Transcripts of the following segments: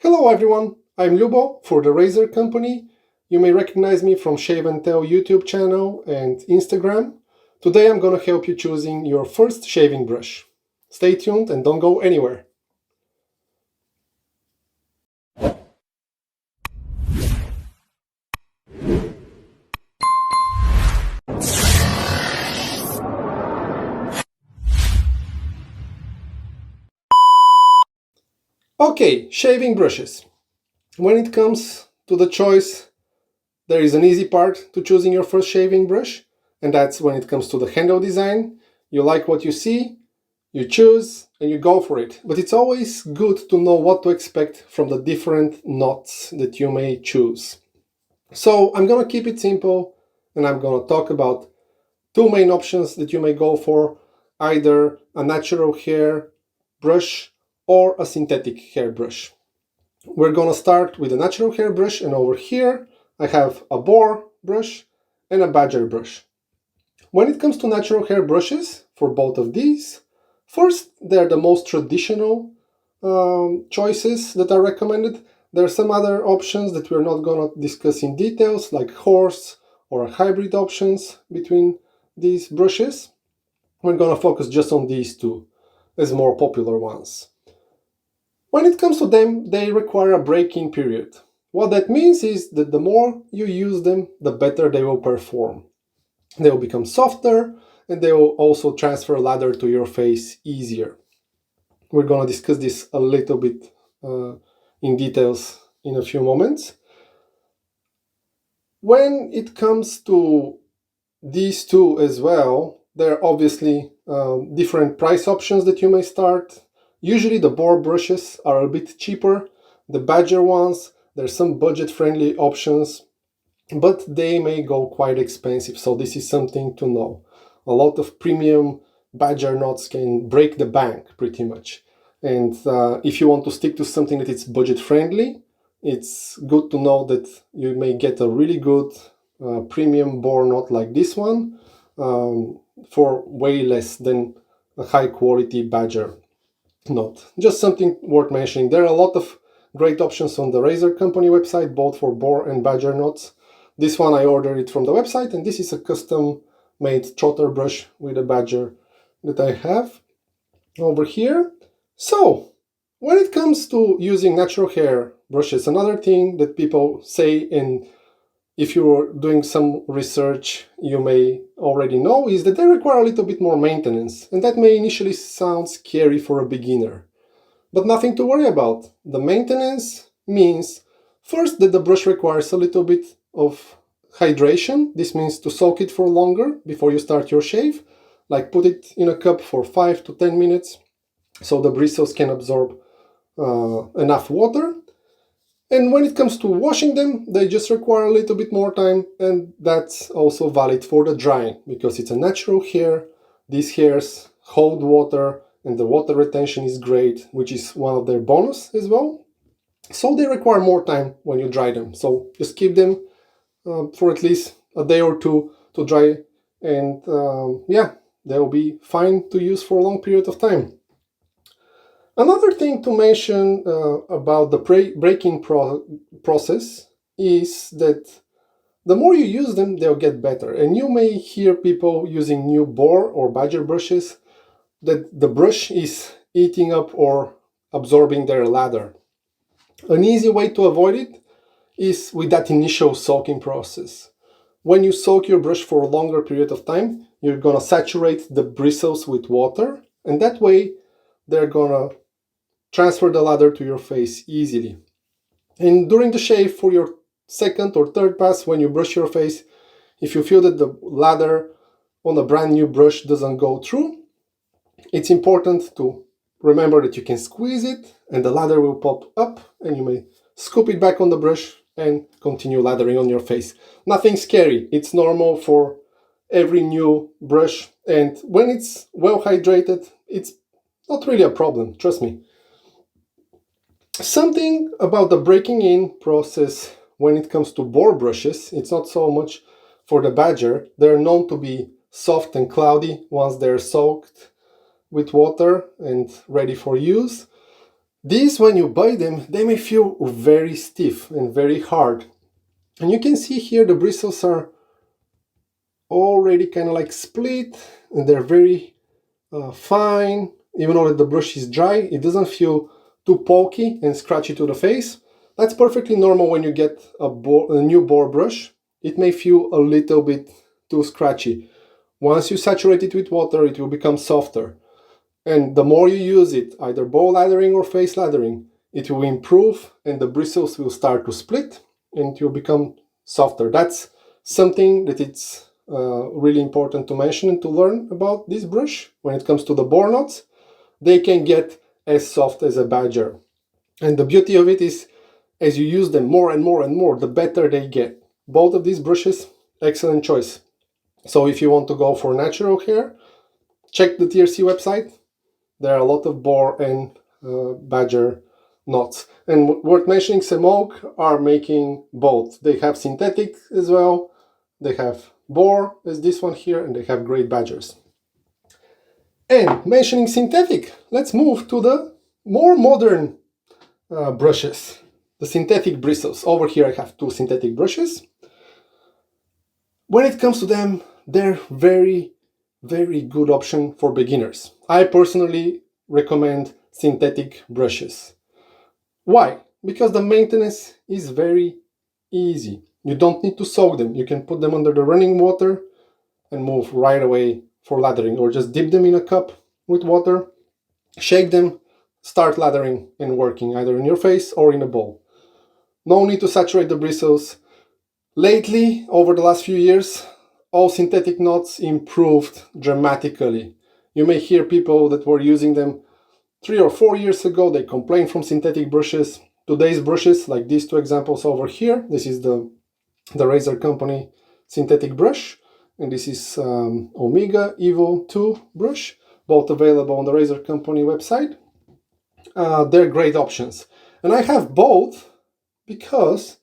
Hello everyone, I'm Lyubo for the Razor Company. You may recognize me from Shave and Tell YouTube channel and Instagram. Today I'm gonna help you choosing your first shaving brush. Stay tuned and don't go anywhere. Okay, shaving brushes. When it comes to the choice, there is an easy part to choosing your first shaving brush, and that's when it comes to the handle design. You like what you see, you choose, and you go for it. But it's always good to know what to expect from the different knots that you may choose. So I'm gonna keep it simple, and I'm gonna talk about two main options that you may go for, either a natural hair brush or a synthetic hair brush. We're gonna start with a natural hair brush, and over here I have a boar brush and a badger brush. When it comes to natural hair brushes, for both of these, first, they're the most traditional choices that are recommended. There are some other options that we're not gonna discuss in details, like horse or hybrid options between these brushes. We're gonna focus just on these two as more popular ones. When it comes to them, they require a break-in period. What that means is that the more you use them, the better they will perform. They will become softer, and they will also transfer lather to your face easier. We're going to discuss this a little bit in details in a few moments. When it comes to these two as well, there are obviously different price options that you may start. Usually the boar brushes are a bit cheaper. The badger ones, there's some budget-friendly options, but they may go quite expensive, so this is something to know. A lot of premium badger knots can break the bank pretty much, and if you want to stick to something that is budget friendly, it's good to know that you may get a really good premium boar knot like this one for way less than a high quality badger knot. Just something worth mentioning. There are a lot of great options on the Razor Company website, both for boar and badger knots. This one I ordered it from the website, and this is a custom made trotter brush with a badger that I have over here. So, when it comes to using natural hair brushes, another thing that people say, and if you're doing some research you may already know, is that they require a little bit more maintenance, and that may initially sound scary for a beginner. But nothing to worry about. The maintenance means first that the brush requires a little bit of hydration. This means to soak it for longer before you start your shave. Like put it in a cup for 5 to 10 minutes so the bristles can absorb enough water. And when it comes to washing them, they just require a little bit more time, and that's also valid for the drying, because it's a natural hair. These hairs hold water, and the water retention is great, which is one of their bonus as well. So they require more time when you dry them. So just keep them for at least a day or two to dry, and yeah, they'll be fine to use for a long period of time. Another thing to mention about the breaking process is that the more you use them, they'll get better. And you may hear people using new boar or badger brushes that the brush is eating up or absorbing their lather. An easy way to avoid it is with that initial soaking process. When you soak your brush for a longer period of time, you're gonna saturate the bristles with water, and that way they're gonna transfer the lather to your face easily. And during the shave, for your second or third pass, when you brush your face, if you feel that the lather on a brand new brush doesn't go through, it's important to remember that you can squeeze it and the lather will pop up, and you may scoop it back on the brush and continue lathering on your face. Nothing scary, it's normal for every new brush, and when it's well hydrated, it's not really a problem, trust me. Something about the breaking in process when it comes to boar brushes, it's not so much for the badger. They're known to be soft and cloudy once they're soaked with water and ready for use. These, when you buy them, they may feel very stiff and very hard. And you can see here the bristles are already kind of like split, and they're very fine. Even though the brush is dry, it doesn't feel too pokey and scratchy to the face. That's perfectly normal when you get a new bore brush. It may feel a little bit too scratchy. Once you saturate it with water, it will become softer. And the more you use it, either bow lathering or face lathering, it will improve and the bristles will start to split and it will become softer. That's something that it's really important to mention and to learn about this brush. When it comes to the bore knots, they can get as soft as a badger. And the beauty of it is, as you use them more and more and more, the better they get. Both of these brushes, excellent choice. So if you want to go for natural hair, check the TRC website. There are a lot of boar and badger knots. And worth mentioning, Semogue are making both. They have synthetic as well. They have boar, as this one here, and they have great badgers. And mentioning synthetic, let's move to the more modern brushes, the synthetic bristles. Over here I have two synthetic brushes. When it comes to them, they're very good option for beginners. I personally recommend synthetic brushes. Why? Because the maintenance is very easy. You don't need to soak them. You can put them under the running water and move right away for lathering, or just dip them in a cup with water, shake them, start lathering and working either in your face or in a bowl. No need to saturate the bristles. Lately, over the last few years, all synthetic knots improved dramatically. You may hear people that were using them 3 or 4 years ago, they complained from synthetic brushes. Today's brushes, like these two examples over here, this is the Razor Company synthetic brush, and this is Omega Evo 2 brush, both available on the Razor Company website. They're great options. And I have both because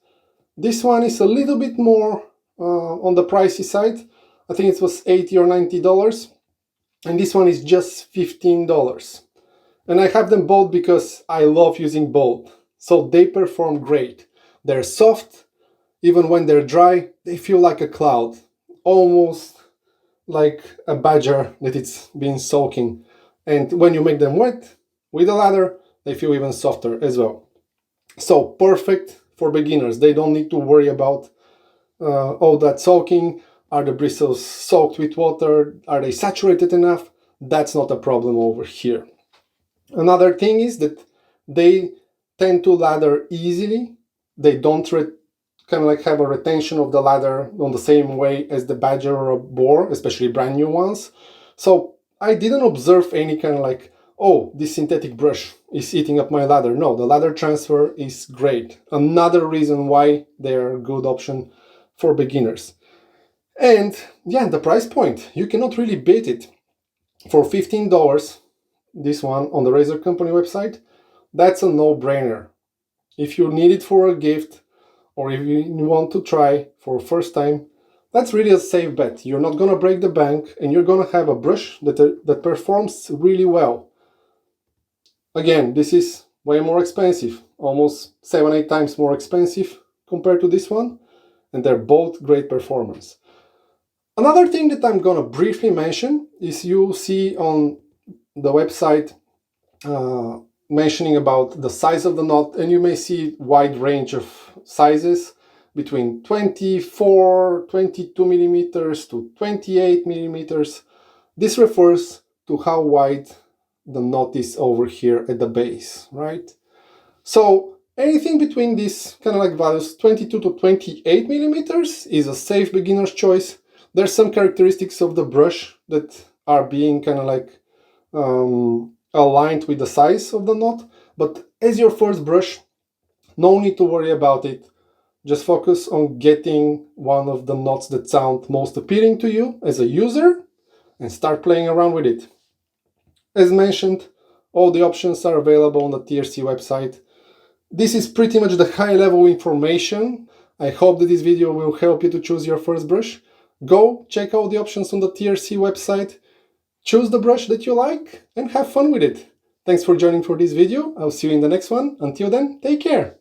this one is a little bit more on the pricey side. I think it was $80 or $90, and this one is just $15. And I have them both because I love using both. So they perform great. They're soft. Even when they're dry, they feel like a cloud. Almost like a badger that it's been soaking. And when you make them wet with a lather, they feel even softer as well. So perfect for beginners. They don't need to worry about all that soaking. Are the bristles soaked with water? Are they saturated enough? That's not a problem over here. Another thing is that they tend to lather easily. They don't kind of like have a retention of the lather on the same way as the badger or a boar, especially brand new ones. So I didn't observe any kind of like, oh, this synthetic brush is eating up my lather. No, the lather transfer is great. Another reason why they're a good option for beginners. And yeah, the price point, you cannot really beat it. For $15, this one on the Razor Company website, that's a no-brainer. If you need it for a gift, or if you want to try for a first time, that's really a safe bet. You're not gonna break the bank, and you're gonna have a brush that performs really well. Again, this is way more expensive, almost 7-8 times more expensive compared to this one, and they're both great performance. Another thing that I'm gonna briefly mention is you see on the website mentioning about the size of the knot, and you may see wide range of sizes between 24, 22 millimeters to 28 millimeters. This refers to how wide the knot is over here at the base, right? So anything between these kind of like values, 22 to 28 millimeters, is a safe beginner's choice. There's some characteristics of the brush that are being kind of like aligned with the size of the knot, but as your first brush, no need to worry about it. Just focus on getting one of the knots that sound most appealing to you as a user and start playing around with it. As mentioned, all the options are available on the TRC website. This is pretty much the high-level information. I hope that this video will help you to choose your first brush. Go check out the options on the TRC website, choose the brush that you like, and have fun with it. Thanks for joining for this video. I'll see you in the next one. Until then, take care.